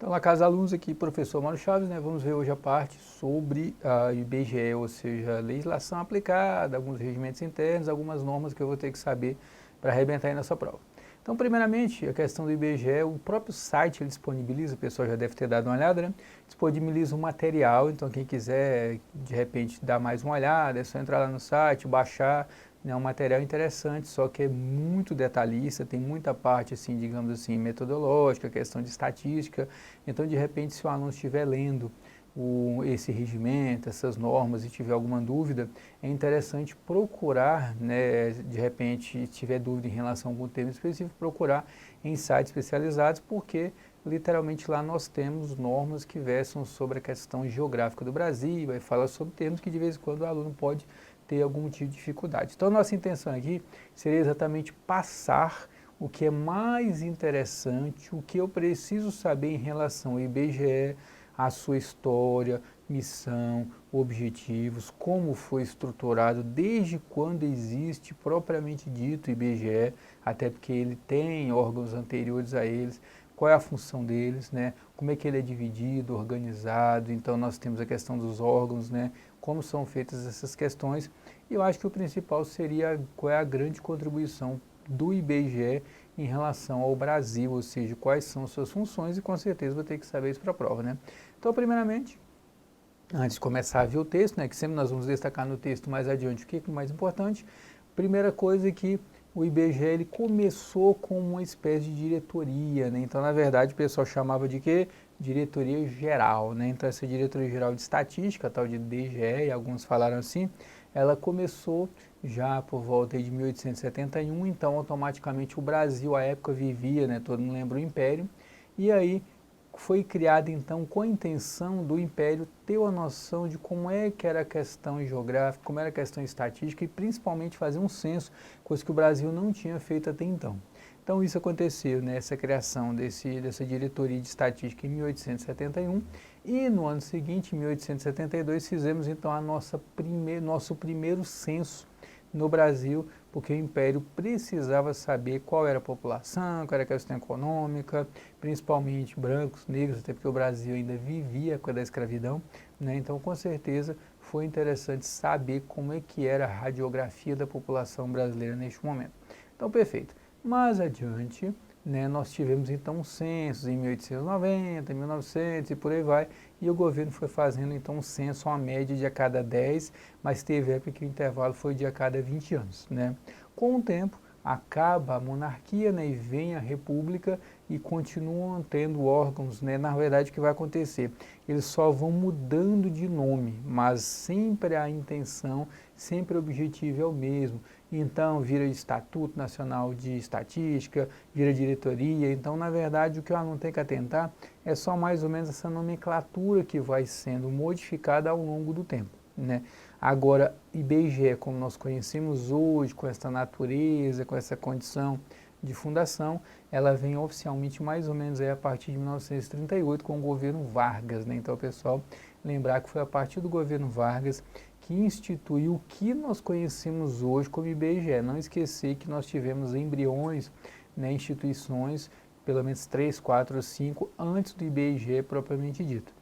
Então, na casa alunos aqui, professor Mauro Chaves, né? Vamos ver hoje a parte sobre a IBGE, ou seja, a legislação aplicada, alguns regimentos internos, algumas normas que eu vou ter que saber para arrebentar aí nessa prova. Então, primeiramente, a questão do IBGE, o próprio site ele disponibiliza, o pessoal já deve ter dado uma olhada, né? Disponibiliza um material, então quem quiser, de repente, dar mais uma olhada, é só entrar lá no site, baixar, é um material interessante, só que é muito detalhista, tem muita parte, assim, digamos assim, metodológica, questão de estatística. Então, de repente, se o aluno estiver lendo esse regimento, essas normas e tiver alguma dúvida, é interessante procurar, né, de repente, se tiver dúvida em relação a algum tema específico, procurar em sites especializados, porque literalmente lá nós temos normas que versam sobre a questão geográfica do Brasil, aí fala sobre termos que de vez em quando o aluno pode ter algum tipo de dificuldade. Então, nossa intenção aqui seria exatamente passar o que é mais interessante, o que eu preciso saber em relação ao IBGE, a sua história, missão, objetivos, como foi estruturado, desde quando existe propriamente dito IBGE, até porque ele tem órgãos anteriores a eles, qual é a função deles, né? Como é que ele é dividido, organizado, então nós temos a questão dos órgãos, né? Como são feitas essas questões, e eu acho que o principal seria qual é a grande contribuição do IBGE em relação ao Brasil, ou seja, quais são suas funções, e com certeza vou ter que saber isso para a prova, né? Então, primeiramente, antes de começar a ver o texto, né, que sempre nós vamos destacar no texto mais adiante o que é o mais importante, primeira coisa é que o IBGE ele começou com uma espécie de diretoria, né? Então, na verdade, o pessoal chamava de quê? Diretoria Geral, né? Então, essa Diretoria Geral de Estatística, tal de DGE, e alguns falaram assim, ela começou já por volta de 1871, então automaticamente o Brasil à época vivia, né, todo mundo lembra o Império, e aí foi criada então com a intenção do Império ter uma noção de como é que era a questão geográfica, como era a questão estatística e principalmente fazer um censo, coisa que o Brasil não tinha feito até então. Então isso aconteceu, né, essa criação dessa diretoria de estatística em 1871 e no ano seguinte, em 1872, fizemos então nosso primeiro censo no Brasil, porque o Império precisava saber qual era a população, qual era a questão econômica, principalmente brancos, negros, até porque o Brasil ainda vivia com a escravidão, né? Então, com certeza, foi interessante saber como é que era a radiografia da população brasileira neste momento. Então, perfeito. Mais adiante, né, nós tivemos então censos em 1890, 1900 e por aí vai, e o governo foi fazendo então um censo, uma média de a cada 10, mas teve época que o intervalo foi de a cada 20 anos, né? Com o tempo, acaba a monarquia, né, e vem a república e continuam tendo órgãos, né? Na verdade, o que vai acontecer? Eles só vão mudando de nome, mas sempre a intenção, sempre o objetivo é o mesmo. Então, vira Instituto Nacional de Estatística, vira diretoria. Então, na verdade, o que o aluno tem que atentar é só mais ou menos essa nomenclatura que vai sendo modificada ao longo do tempo, né? Agora, IBGE, como nós conhecemos hoje, com essa natureza, com essa condição de fundação, ela vem oficialmente mais ou menos aí a partir de 1938 com o governo Vargas, né? Então, pessoal, lembrar que foi a partir do governo Vargas que instituiu o que nós conhecemos hoje como IBGE. Não esquecer que nós tivemos embriões, né, instituições, pelo menos 3, 4, 5, antes do IBGE propriamente dito.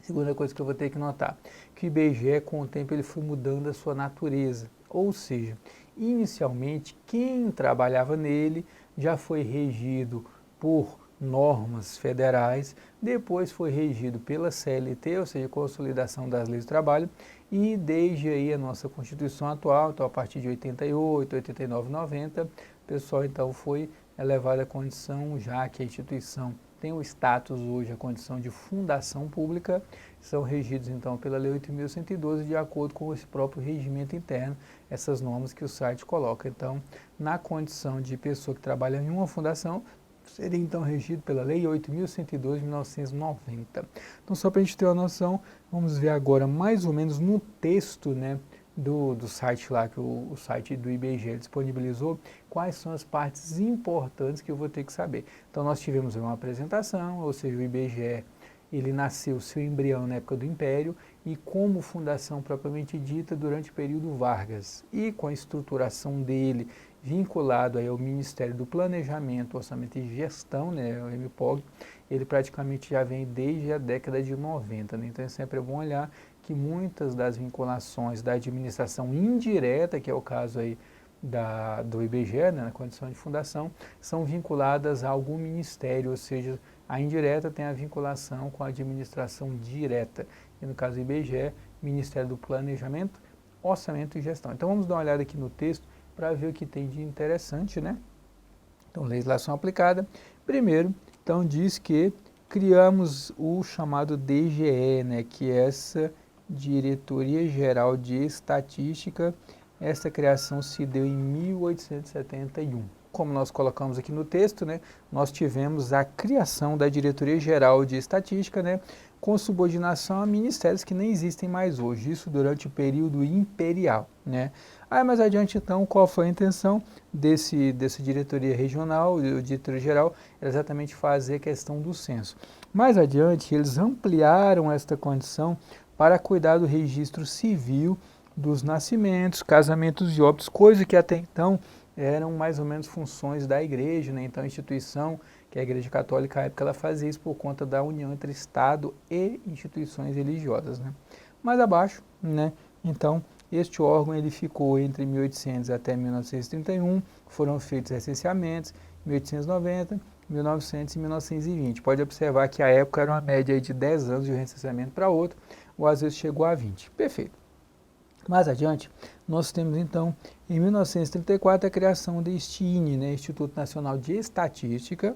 Segunda coisa que eu vou ter que notar, que o IBGE com o tempo ele foi mudando a sua natureza, ou seja, inicialmente quem trabalhava nele já foi regido por normas federais, depois foi regido pela CLT, ou seja, Consolidação das Leis do Trabalho, e desde aí a nossa Constituição atual, então a partir de 88, 89, 90, o pessoal então foi elevado à condição, já que a instituição tem o status hoje, a condição de fundação pública, são regidos então pela Lei 8.112 de acordo com esse próprio regimento interno, essas normas que o site coloca. Então, na condição de pessoa que trabalha em uma fundação, seria então regido pela Lei 8.102 de 1990. Então, só para a gente ter uma noção, vamos ver agora mais ou menos no texto, né, do site lá, que o site do IBGE disponibilizou, quais são as partes importantes que eu vou ter que saber. Então, nós tivemos uma apresentação, ou seja, o IBGE, ele nasceu, seu embrião na época do Império, e como fundação propriamente dita durante o período Vargas. E com a estruturação dele, vinculado aí ao Ministério do Planejamento, Orçamento e Gestão, né, o MPOG, ele praticamente já vem desde a década de 90, né? Então é sempre bom olhar que muitas das vinculações da administração indireta, que é o caso aí do IBGE, né, na condição de fundação, são vinculadas a algum ministério, ou seja, a indireta tem a vinculação com a administração direta, e no caso do IBGE, Ministério do Planejamento, Orçamento e Gestão. Então vamos dar uma olhada aqui no texto para ver o que tem de interessante, né? Então, legislação aplicada. Primeiro, então diz que criamos o chamado DGE, né, que é essa Diretoria Geral de Estatística. Esta criação se deu em 1871. Como nós colocamos aqui no texto, né, nós tivemos a criação da Diretoria Geral de Estatística, né, com subordinação a ministérios que nem existem mais hoje, isso durante o período imperial, né. Aí mais adiante, então, qual foi a intenção dessa diretoria regional, o diretoria geral, era exatamente fazer a questão do censo. Mais adiante, eles ampliaram esta condição para cuidar do registro civil dos nascimentos, casamentos e óbitos, coisa que até então eram mais ou menos funções da igreja, né? Então a instituição, que é a Igreja Católica, à época ela fazia isso por conta da união entre Estado e instituições religiosas, né? Mais abaixo, né? Então, este órgão ele ficou entre 1800 até 1931, foram feitos recenseamentos, 1890, 1900 e 1920. Pode observar que a época era uma média de 10 anos de um recenseamento para outro, ou às vezes chegou a 20. Perfeito. Mais adiante, nós temos então, em 1934, a criação do ISTINE, né, Instituto Nacional de Estatística,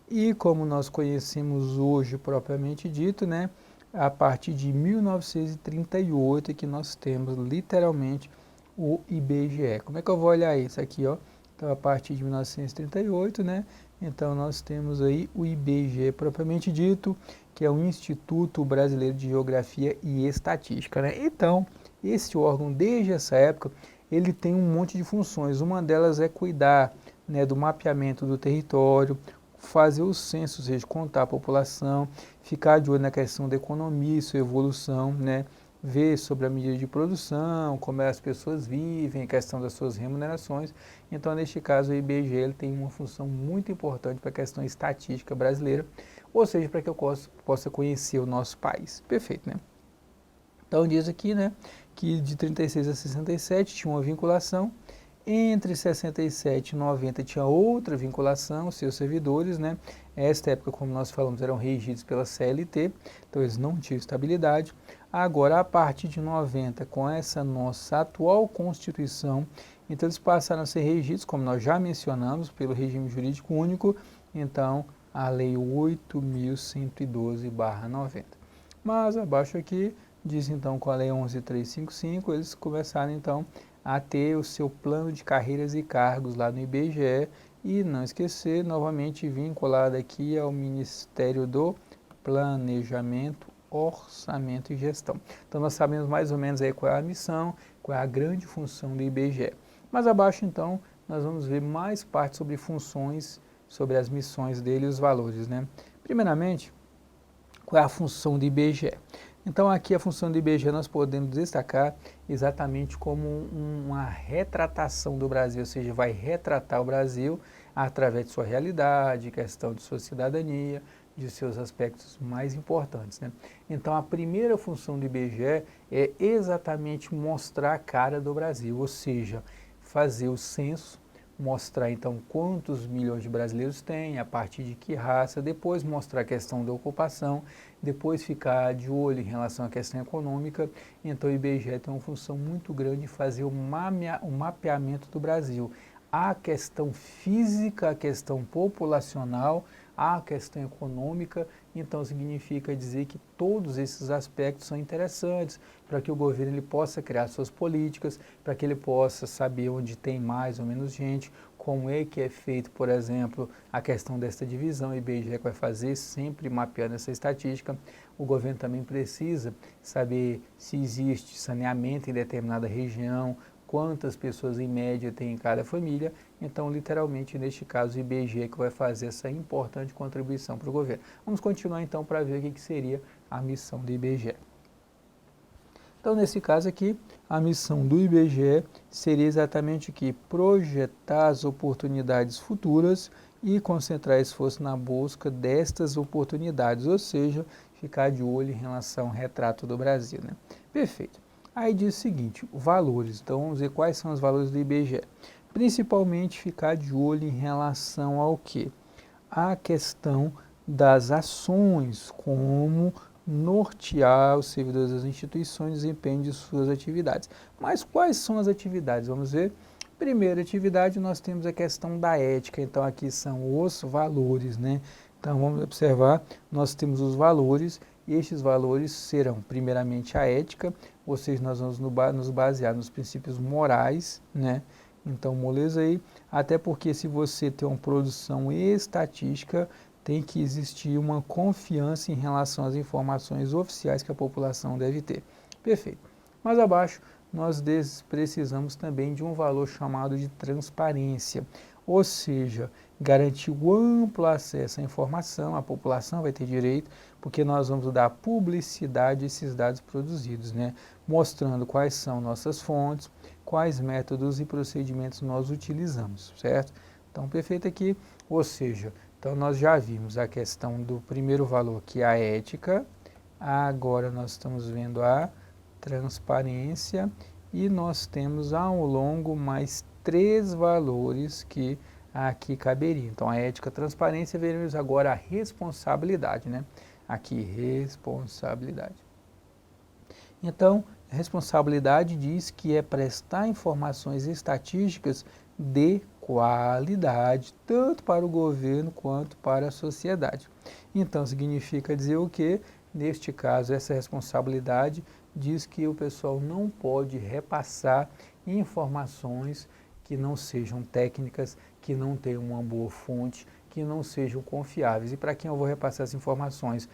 e como nós conhecemos hoje propriamente dito, né, a partir de 1938 é que nós temos literalmente o IBGE. Como é que eu vou olhar isso aqui, ó? Então, a partir de 1938, né, então nós temos aí o IBGE propriamente dito, que é o Instituto Brasileiro de Geografia e Estatística, né? Então, esse órgão, desde essa época, ele tem um monte de funções. Uma delas é cuidar, né, do mapeamento do território, fazer o censo, ou seja, contar a população, ficar de olho na questão da economia e sua evolução, né, ver sobre a medida de produção, como as pessoas vivem, a questão das suas remunerações. Então, neste caso, o IBGE ele tem uma função muito importante para a questão estatística brasileira, ou seja, para que eu possa conhecer o nosso país. Perfeito, né? Então, diz aqui, né, que de 36 a 67 tinha uma vinculação, entre 67 e 90 tinha outra vinculação, seus servidores, né, esta época, como nós falamos, eram regidos pela CLT, então eles não tinham estabilidade. Agora, a partir de 90, com essa nossa atual Constituição, então eles passaram a ser regidos, como nós já mencionamos, pelo regime jurídico único, então a Lei 8.112/90. Mas abaixo aqui, diz então com a Lei 11.355, eles começaram então a ter o seu plano de carreiras e cargos lá no IBGE e não esquecer, novamente vinculado aqui ao Ministério do Planejamento, Orçamento e Gestão. Então nós sabemos mais ou menos aí qual é a missão, qual é a grande função do IBGE. Mas abaixo então nós vamos ver mais parte sobre funções, sobre as missões dele e os valores, né? Primeiramente, qual é a função do IBGE? Então aqui a função do IBGE nós podemos destacar exatamente como uma retratação do Brasil, ou seja, vai retratar o Brasil através de sua realidade, questão de sua cidadania, de seus aspectos mais importantes, né? Então a primeira função do IBGE é exatamente mostrar a cara do Brasil, ou seja, fazer o censo, mostrar então quantos milhões de brasileiros tem, a partir de que raça, depois mostrar a questão da ocupação, depois ficar de olho em relação à questão econômica. Então o IBGE tem uma função muito grande de fazer o mapeamento do Brasil. A questão física, a questão populacional, a questão econômica, então significa dizer que todos esses aspectos são interessantes para que o governo ele possa criar suas políticas, para que ele possa saber onde tem mais ou menos gente, como é que é feito, por exemplo, a questão desta divisão, o IBGE vai fazer sempre mapeando essa estatística. O governo também precisa saber se existe saneamento em determinada região, quantas pessoas em média tem em cada família. Então, literalmente, neste caso, o IBGE que vai fazer essa importante contribuição para o governo. Vamos continuar então para ver o que seria a missão do IBGE. Então, nesse caso aqui, a missão do IBGE seria exatamente o que? Projetar as oportunidades futuras e concentrar esforço na busca destas oportunidades, ou seja, ficar de olho em relação ao retrato do Brasil, né? Perfeito. Aí diz o seguinte, valores, então vamos ver quais são os valores do IBGE. Principalmente ficar de olho em relação ao quê? A questão das ações, como nortear os servidores das instituições no desempenho de suas atividades. Mas quais são as atividades? Vamos ver. Primeira atividade, nós temos a questão da ética, então aqui são os valores, né? Então vamos observar, nós temos os valores, e estes valores serão primeiramente a ética, ou seja, nós vamos nos basear nos princípios morais, né? Então, moleza aí, até porque se você tem uma produção estatística, tem que existir uma confiança em relação às informações oficiais que a população deve ter. Perfeito. Mais abaixo, nós precisamos também de um valor chamado de transparência, ou seja, garantir o amplo acesso à informação, a população vai ter direito, porque nós vamos dar publicidade a esses dados produzidos, né? Mostrando quais são nossas fontes, quais métodos e procedimentos nós utilizamos, certo? Então, perfeito aqui, ou seja, então nós já vimos a questão do primeiro valor, que é a ética, agora nós estamos vendo a transparência e nós temos ao longo mais 3 valores que aqui caberiam. Então, a ética, a transparência, veremos agora a responsabilidade, né? Aqui, responsabilidade. Então, responsabilidade diz que é prestar informações estatísticas de qualidade, tanto para o governo quanto para a sociedade. Então, significa dizer o quê? Neste caso, essa responsabilidade diz que o pessoal não pode repassar informações que não sejam técnicas, que não tenham uma boa fonte, que não sejam confiáveis. E para quem eu vou repassar essas informações?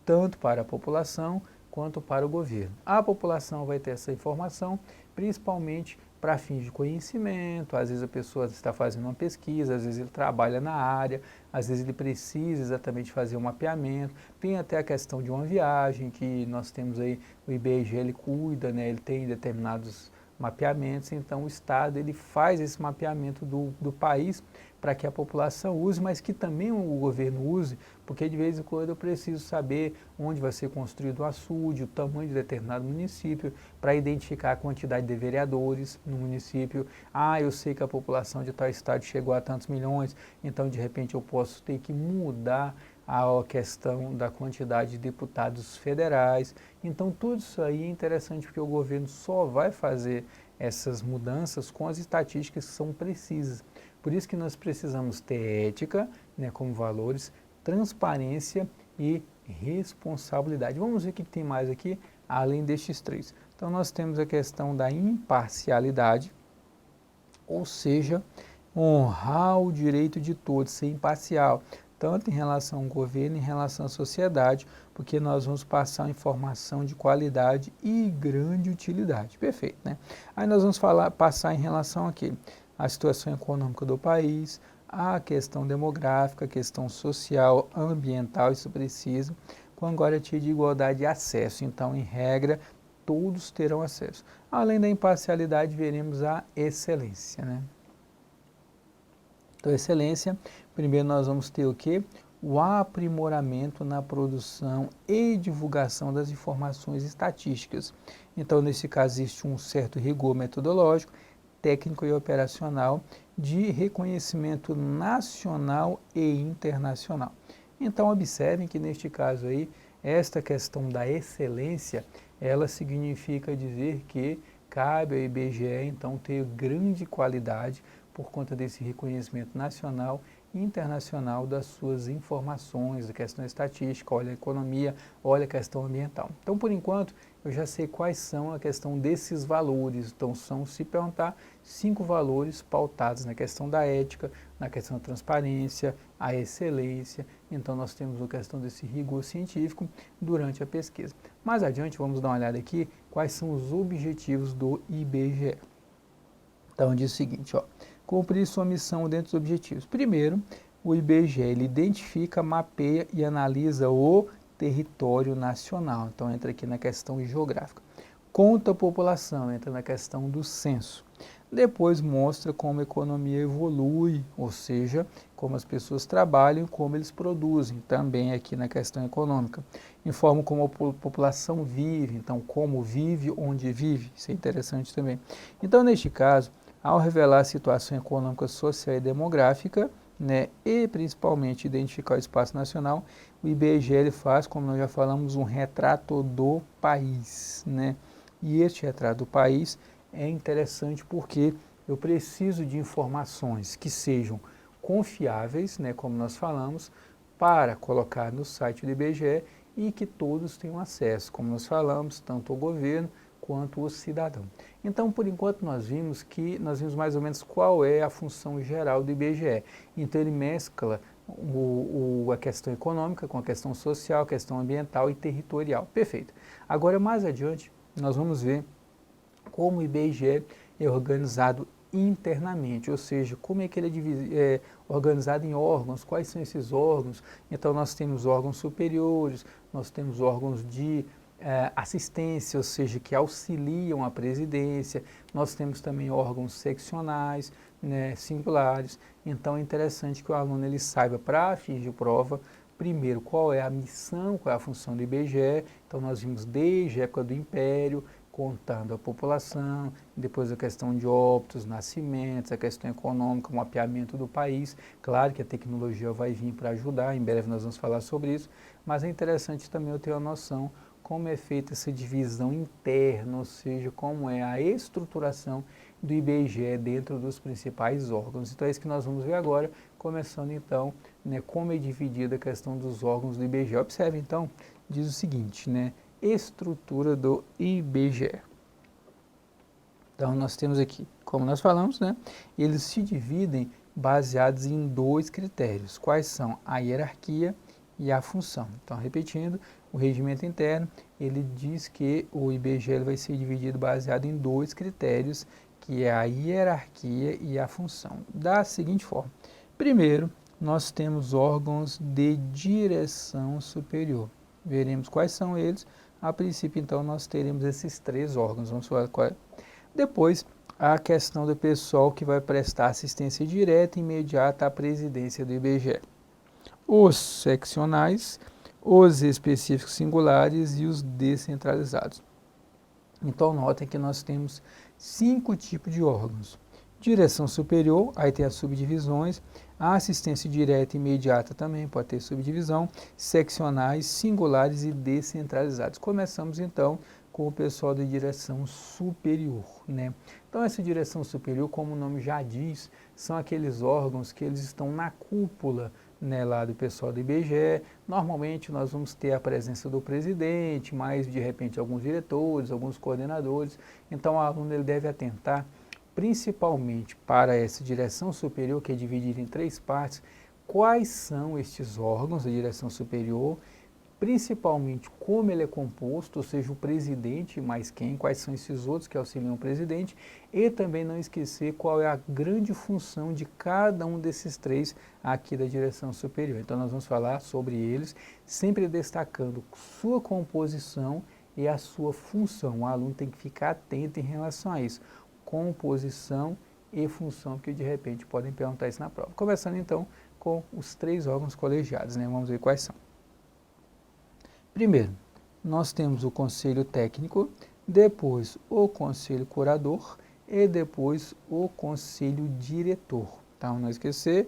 Tanto para a população quanto para o governo. A população vai ter essa informação, principalmente para fins de conhecimento, às vezes a pessoa está fazendo uma pesquisa, às vezes ele trabalha na área, às vezes ele precisa exatamente fazer um mapeamento, tem até a questão de uma viagem, que nós temos aí, o IBGE ele cuida, né, ele tem determinados mapeamentos, então o Estado ele faz esse mapeamento do país para que a população use, mas que também o governo use, porque de vez em quando eu preciso saber onde vai ser construído o açude, o tamanho de determinado município, para identificar a quantidade de vereadores no município. Ah, eu sei que a população de tal estado chegou a tantos milhões, então de repente eu posso ter que mudar a questão da quantidade de deputados federais. Então tudo isso aí é interessante porque o governo só vai fazer essas mudanças com as estatísticas que são precisas. Por isso que nós precisamos ter ética, né, como valores, transparência e responsabilidade. Vamos ver o que tem mais aqui, além destes 3. Então nós temos a questão da imparcialidade, ou seja, honrar o direito de todos, ser imparcial, tanto em relação ao governo, em relação à sociedade, porque nós vamos passar informação de qualidade e grande utilidade. Perfeito, né? Aí nós vamos passar em relação a quê? A situação econômica do país, a questão demográfica, a questão social, ambiental, isso precisa, com a garantia de igualdade de acesso. Então, em regra, todos terão acesso. Além da imparcialidade, veremos a excelência, né? Então, excelência, primeiro nós vamos ter o quê? O aprimoramento na produção e divulgação das informações estatísticas. Então, nesse caso, existe um certo rigor metodológico, técnico e operacional de reconhecimento nacional e internacional. Então, observem que neste caso aí, esta questão da excelência, ela significa dizer que cabe ao IBGE, então, ter grande qualidade por conta desse reconhecimento nacional e internacional das suas informações, da questão estatística, olha a economia, olha a questão ambiental. Então, por enquanto, eu já sei quais são a questão desses valores. Então, são, se perguntar, 5 valores pautados na questão da ética, na questão da transparência, a excelência. Então, nós temos a questão desse rigor científico durante a pesquisa. Mais adiante, vamos dar uma olhada aqui quais são os objetivos do IBGE. Então, diz o seguinte, ó, cumprir sua missão dentro dos objetivos. Primeiro, o IBGE ele identifica, mapeia e analisa o território nacional. Então, entra aqui na questão geográfica. Conta a população, entra na questão do censo. Depois mostra como a economia evolui, ou seja, como as pessoas trabalham, como eles produzem, também aqui na questão econômica. Informa como a população vive, então como vive, onde vive, isso é interessante também. Então, neste caso, ao revelar a situação econômica, social e demográfica, né, e principalmente identificar o espaço nacional, o IBGE ele faz, como nós já falamos, um retrato do país, né? E este retrato do país é interessante porque eu preciso de informações que sejam confiáveis, né, como nós falamos, para colocar no site do IBGE e que todos tenham acesso, como nós falamos, tanto o governo quanto o cidadão. Então, por enquanto, nós vimos mais ou menos qual é a função geral do IBGE. Então, ele mescla a questão econômica com a questão social, a questão ambiental e territorial. Perfeito. Agora, mais adiante, nós vamos ver como o IBGE é organizado internamente, ou seja, como é que ele é organizado em órgãos, quais são esses órgãos. Então, nós temos órgãos superiores, nós temos órgãos de assistência, ou seja, que auxiliam a presidência, nós temos também órgãos seccionais, né, singulares. Então, é interessante que o aluno ele saiba, para fins de prova, primeiro, qual é a missão, qual é a função do IBGE. Então, nós vimos desde a época do Império, contando a população, depois a questão de óbitos, nascimentos, a questão econômica, o mapeamento do país. Claro que a tecnologia vai vir para ajudar, em breve nós vamos falar sobre isso, mas é interessante também eu ter uma noção como é feita essa divisão interna, ou seja, como é a estruturação do IBGE dentro dos principais órgãos. Então é isso que nós vamos ver agora, começando então, né, como é dividida a questão dos órgãos do IBGE. Observe então, diz o seguinte, né, estrutura do IBGE. Então nós temos aqui, como nós falamos, né, eles se dividem baseados em dois critérios. Quais são? A hierarquia e a função. Então, repetindo, o regimento interno, ele diz que o IBGE ele vai ser dividido baseado em dois critérios, que é a hierarquia e a função. Da seguinte forma: primeiro, nós temos órgãos de direção superior. Veremos quais são eles. A princípio, então, nós teremos esses três órgãos. Vamos falar qual é. Depois, a questão do pessoal que vai prestar assistência direta e imediata à presidência do IBGE. Os seccionais, os específicos singulares e os descentralizados. Então, notem que nós temos 5 tipos de órgãos. Direção superior, aí tem as subdivisões, a assistência direta e imediata também pode ter subdivisão, seccionais, singulares e descentralizados. Começamos então com o pessoal da direção superior, né? Então essa direção superior, como o nome já diz, são aqueles órgãos que eles estão na cúpula, né, lá do pessoal do IBGE. Normalmente nós vamos ter a presença do presidente, mais de repente alguns diretores, alguns coordenadores. Então o aluno ele deve atentar principalmente para essa direção superior, que é dividida em 3 partes, quais são estes órgãos da direção superior, principalmente como ele é composto, ou seja, o presidente mais quem, quais são esses outros que auxiliam o presidente, e também não esquecer qual é a grande função de cada um desses 3 aqui da direção superior. Então nós vamos falar sobre eles, sempre destacando sua composição e a sua função. O aluno tem que ficar atento em relação a isso, composição e função, que de repente podem perguntar isso na prova. Começando então com os 3 órgãos colegiados, né? Vamos ver quais são. Primeiro, nós temos o conselho técnico, depois o conselho curador e depois o conselho diretor. Então, não esquecer,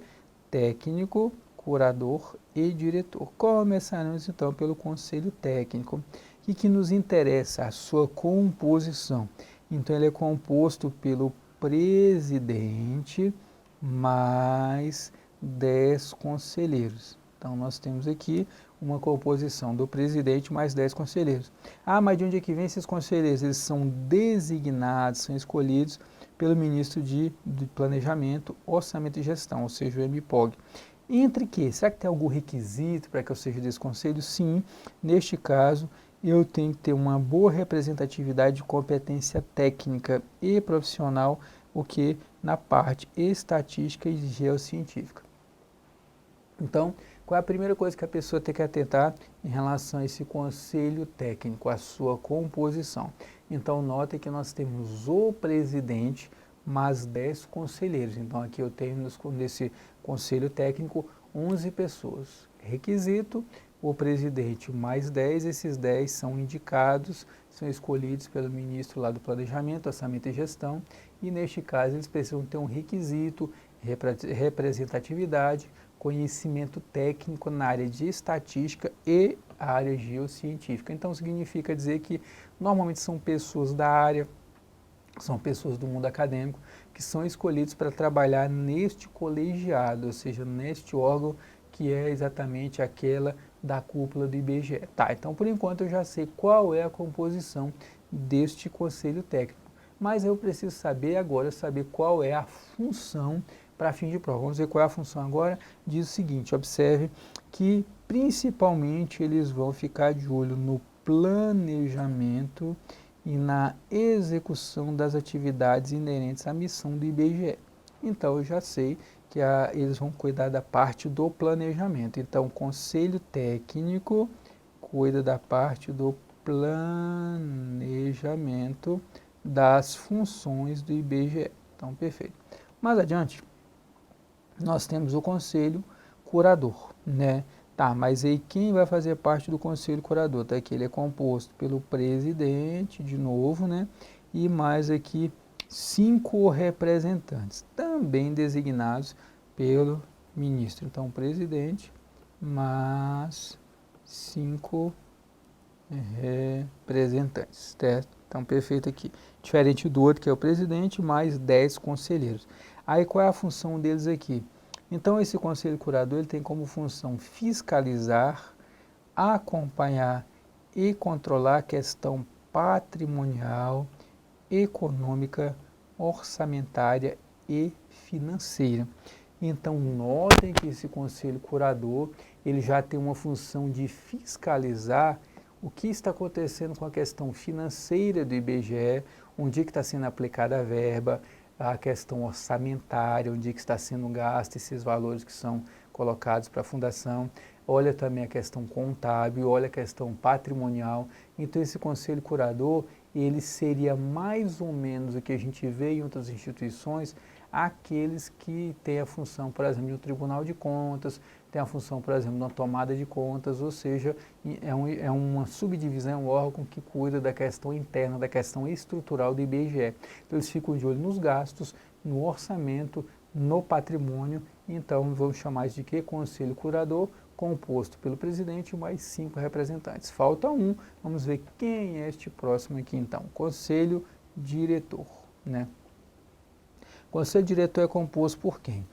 técnico, curador e diretor. Começaremos então pelo conselho técnico. O que nos interessa? A sua composição. Então, ele é composto pelo presidente mais 10 conselheiros. Então, nós temos aqui uma composição do presidente mais 10 conselheiros. Ah, mas de onde é que vem esses conselheiros? Eles são designados, são escolhidos pelo ministro de Planejamento, Orçamento e Gestão, ou seja, o MPOG. Entre que? Será que tem algum requisito para que eu seja desse conselho? Sim, neste caso, eu tenho que ter uma boa representatividade de competência técnica e profissional, o que na parte estatística e geocientífica. Então, qual é a primeira coisa que a pessoa tem que atentar em relação a esse conselho técnico, a sua composição? Então, notem que nós temos o presidente mais 10 conselheiros. Então, aqui eu tenho nesse conselho técnico 11 pessoas. Requisito, o presidente mais 10, esses 10 são indicados, são escolhidos pelo ministro lá do Planejamento, Orçamento e Gestão, e neste caso eles precisam ter um requisito, representatividade, conhecimento técnico na área de estatística e a área geocientífica. Então significa dizer que normalmente são pessoas da área, são pessoas do mundo acadêmico que são escolhidos para trabalhar neste colegiado, ou seja, neste órgão que é exatamente aquela da cúpula do IBGE. Tá, então por enquanto eu já sei qual é a composição deste conselho técnico, mas eu preciso saber agora, saber qual é a função para fim de prova. Vamos ver qual é a função agora. Diz o seguinte, observe que principalmente eles vão ficar de olho no planejamento e na execução das atividades inerentes à missão do IBGE. Então eu já sei que eles vão cuidar da parte do planejamento. Então, o Conselho Técnico cuida da parte do planejamento das funções do IBGE. Então, perfeito. Mais adiante, nós temos o Conselho Curador, né? Tá, mas aí quem vai fazer parte do Conselho Curador? Tá aqui, ele é composto pelo presidente, de novo, né? E mais aqui 5 representantes, também designados pelo ministro. Então, presidente, mais 5 representantes, certo? Então, perfeito aqui. Diferente do outro, que é o presidente, mais 10 conselheiros. Aí, qual é a função deles aqui? Então, esse conselho curador ele tem como função fiscalizar, acompanhar e controlar a questão patrimonial, econômica, orçamentária e financeira. Então, notem que esse conselho curador, ele já tem uma função de fiscalizar o que está acontecendo com a questão financeira do IBGE, onde que está sendo aplicada a verba, a questão orçamentária, onde que está sendo gasto esses valores que são colocados para a fundação, olha também a questão contábil, olha a questão patrimonial. Então, esse conselho curador, ele seria mais ou menos o que a gente vê em outras instituições, aqueles que têm a função, por exemplo, de um tribunal de contas, tem a função, por exemplo, de uma tomada de contas, ou seja, é uma subdivisão, um órgão que cuida da questão interna, da questão estrutural do IBGE. Então, eles ficam de olho nos gastos, no orçamento, no patrimônio. Então, vamos chamar isso de quê? Conselho Curador, composto pelo presidente e mais 5 representantes. Falta um, vamos ver quem é este próximo aqui então. Conselho Diretor, né? Conselho Diretor é composto por quem?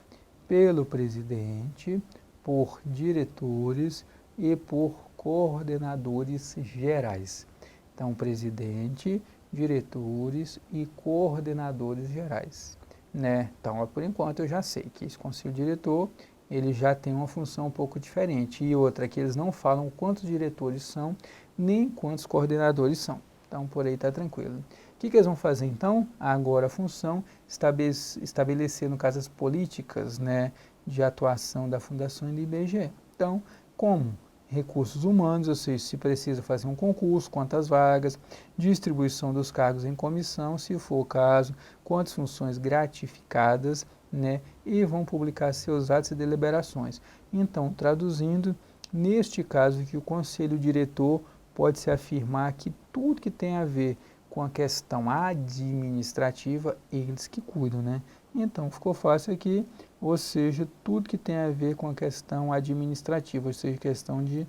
Pelo presidente, por diretores e por coordenadores gerais. Então, presidente, diretores e coordenadores gerais, né? Então, por enquanto eu já sei que esse conselho diretor, ele já tem uma função um pouco diferente. E outra, que eles não falam quantos diretores são, nem quantos coordenadores são. Então, por aí está tranquilo. O que eles vão fazer, então? Agora a função, estabelecer, no caso, as políticas, né, de atuação da Fundação e do IBGE. Então, como recursos humanos, ou seja, se precisa fazer um concurso, quantas vagas, distribuição dos cargos em comissão, se for o caso, quantas funções gratificadas, né, e vão publicar seus atos e deliberações. Então, traduzindo, neste caso que o conselho diretor pode-se afirmar que tudo que tem a ver com a questão administrativa, eles que cuidam, né? Então, ficou fácil aqui, ou seja, tudo que tem a ver com a questão administrativa, ou seja, questão de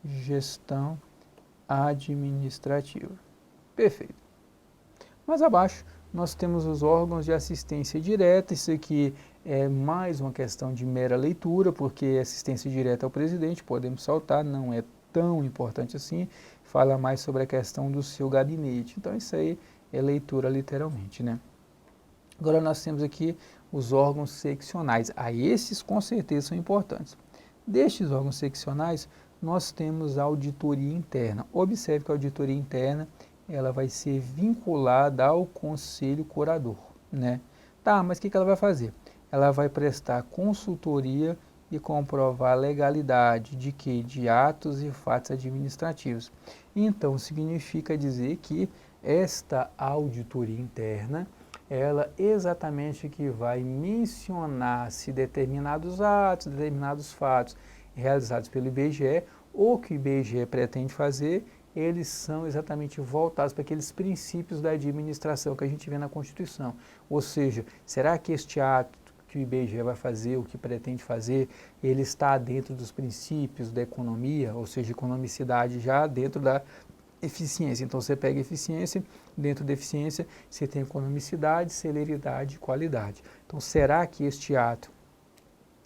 gestão administrativa. Perfeito. Mais abaixo, nós temos os órgãos de assistência direta. Isso aqui é mais uma questão de mera leitura, porque assistência direta ao presidente, podemos saltar, não é tão importante assim, fala mais sobre a questão do seu gabinete. Então, isso aí é leitura literalmente, né? Agora, nós temos aqui os órgãos seccionais. Esses, com certeza, são importantes. Destes órgãos seccionais, nós temos a auditoria interna. Observe que a auditoria interna, ela vai ser vinculada ao conselho curador, né? Tá, mas o que ela vai fazer? Ela vai prestar consultoria e comprovar a legalidade de quê? De atos e fatos administrativos. Então, significa dizer que esta auditoria interna, ela exatamente que vai mencionar se determinados atos, determinados fatos realizados pelo IBGE ou que o IBGE pretende fazer, eles são exatamente voltados para aqueles princípios da administração que a gente vê na Constituição. Ou seja, será que este ato que o IBGE vai fazer, o que pretende fazer, ele está dentro dos princípios da economia, ou seja, economicidade já dentro da eficiência. Então você pega eficiência, dentro da eficiência você tem economicidade, celeridade e qualidade. Então será que este ato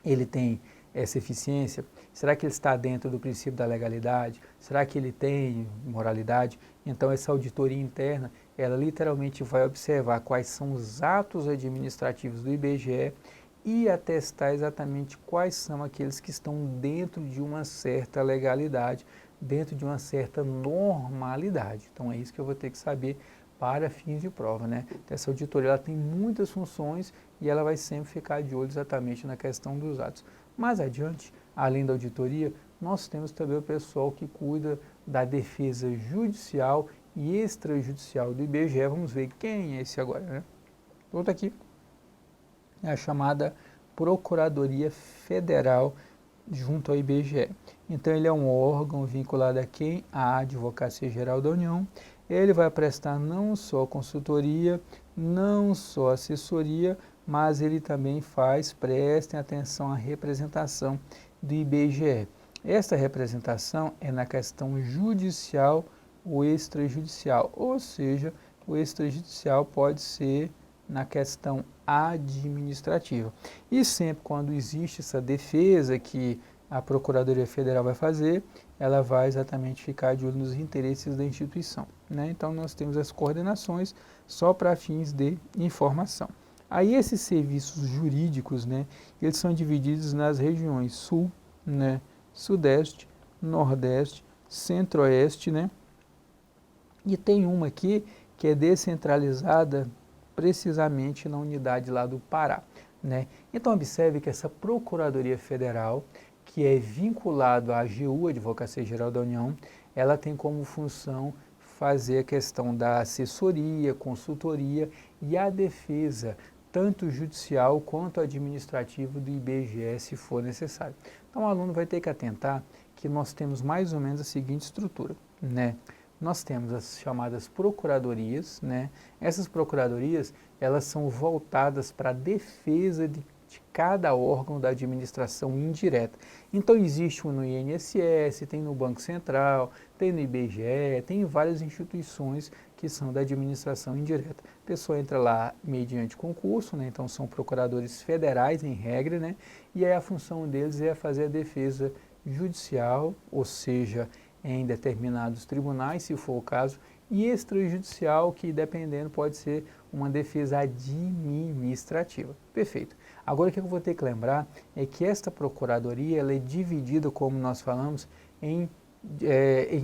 ele tem essa eficiência? Será que ele está dentro do princípio da legalidade? Será que ele tem moralidade? Então essa auditoria interna, ela literalmente vai observar quais são os atos administrativos do IBGE e atestar exatamente quais são aqueles que estão dentro de uma certa legalidade, dentro de uma certa normalidade. Então é isso que eu vou ter que saber para fins de prova, né? Então, essa auditoria ela tem muitas funções e ela vai sempre ficar de olho exatamente na questão dos atos. Mais adiante, além da auditoria, nós temos também o pessoal que cuida da defesa judicial e extrajudicial do IBGE. Vamos ver quem é esse agora, né? Outro aqui é a chamada Procuradoria Federal junto ao IBGE. Então ele é um órgão vinculado a quem? À Advocacia Geral da União. Ele vai prestar não só consultoria, não só assessoria, mas ele também faz, prestem atenção à representação do IBGE. Esta representação é na questão judicial ou extrajudicial, ou seja, o extrajudicial pode ser na questão administrativa. E sempre quando existe essa defesa que a Procuradoria Federal vai fazer, ela vai exatamente ficar de olho nos interesses da instituição, né? Então nós temos as coordenações só para fins de informação. Aí esses serviços jurídicos, né, eles são divididos nas regiões Sul, né, Sudeste, Nordeste, Centro-Oeste, né? E tem uma aqui que é descentralizada precisamente na unidade lá do Pará, né? Então observe que essa Procuradoria Federal, que é vinculado à AGU, Advocacia Geral da União, ela tem como função fazer a questão da assessoria, consultoria e a defesa, tanto judicial quanto administrativo do IBGE, se for necessário. Então o aluno vai ter que atentar que nós temos mais ou menos a seguinte estrutura, né? Nós temos as chamadas procuradorias, né? Essas procuradorias, elas são voltadas para a defesa de cada órgão da administração indireta. Então existe um no INSS, tem no Banco Central, tem no IBGE, tem em várias instituições que são da administração indireta. A pessoa entra lá mediante concurso, né? Então são procuradores federais em regra, né? E aí a função deles é fazer a defesa judicial, ou seja, em determinados tribunais, se for o caso, e extrajudicial, que dependendo pode ser uma defesa administrativa. Perfeito. Agora o que eu vou ter que lembrar é que esta procuradoria ela é dividida, como nós falamos, em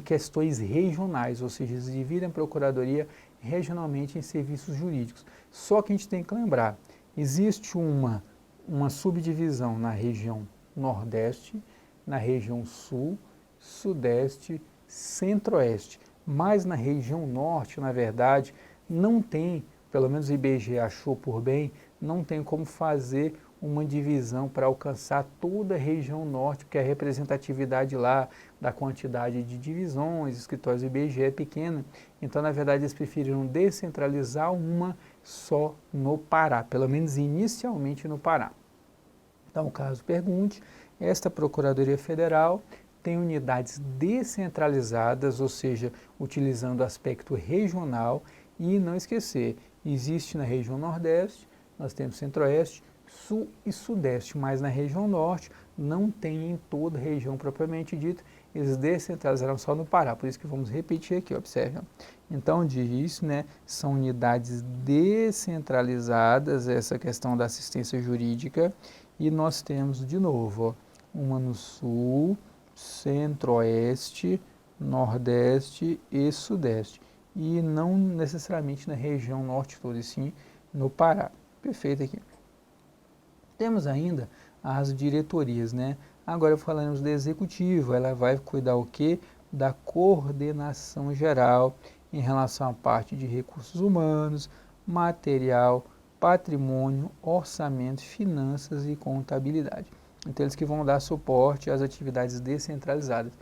questões regionais, ou seja, eles dividem a procuradoria regionalmente em serviços jurídicos. Só que a gente tem que lembrar, existe uma subdivisão na região Nordeste, na região Sul, Sudeste, Centro-Oeste, mas na região Norte, na verdade, não tem, pelo menos o IBGE achou por bem, não tem como fazer uma divisão para alcançar toda a região Norte, porque a representatividade lá da quantidade de divisões, escritórios do IBGE é pequena, então na verdade eles preferiram descentralizar uma só no Pará, pelo menos inicialmente no Pará. Então, caso pergunte, esta Procuradoria Federal tem unidades descentralizadas, ou seja, utilizando o aspecto regional, e não esquecer, existe na região Nordeste, nós temos Centro-Oeste, Sul e Sudeste, mas na região Norte não tem em toda a região propriamente dita, eles descentralizaram só no Pará, por isso que vamos repetir aqui, observe. Então diz, né, são unidades descentralizadas, essa questão da assistência jurídica, e nós temos de novo, ó, uma no Sul, Centro-Oeste, Nordeste e Sudeste, e não necessariamente na região Norte toda, e sim no Pará. Perfeito aqui. Temos ainda as diretorias, né? Agora falaremos do executivo, ela vai cuidar o quê? Da coordenação geral em relação à parte de recursos humanos, material, patrimônio, orçamento, finanças e contabilidade. Então, eles que vão dar suporte às atividades descentralizadas,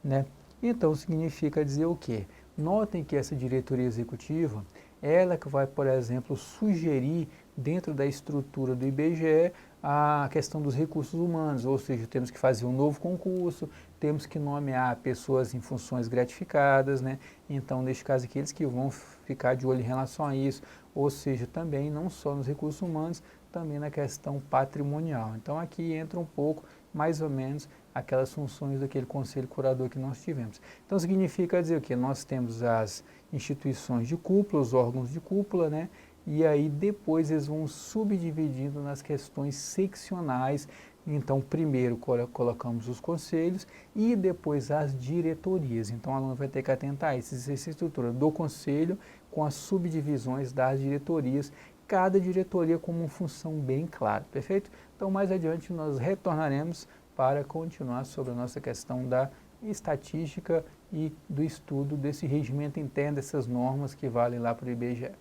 né? Então, significa dizer o quê? Notem que essa diretoria executiva, ela que vai, por exemplo, sugerir dentro da estrutura do IBGE a questão dos recursos humanos, ou seja, temos que fazer um novo concurso, temos que nomear pessoas em funções gratificadas, né? Então, neste caso aqui, eles que vão ficar de olho em relação a isso, ou seja, também não só nos recursos humanos, também na questão patrimonial. Então, aqui entra um pouco, mais ou menos, aquelas funções daquele conselho curador que nós tivemos. Então, significa dizer o quê? Nós temos as instituições de cúpula, os órgãos de cúpula, né? E aí depois eles vão subdividindo nas questões seccionais. Então, primeiro colocamos os conselhos e depois as diretorias. Então, o aluno vai ter que atentar a isso, essa estrutura do conselho com as subdivisões das diretorias, cada diretoria com uma função bem clara, perfeito? Então, mais adiante nós retornaremos para continuar sobre a nossa questão da estatística e do estudo desse regimento interno, dessas normas que valem lá para o IBGE.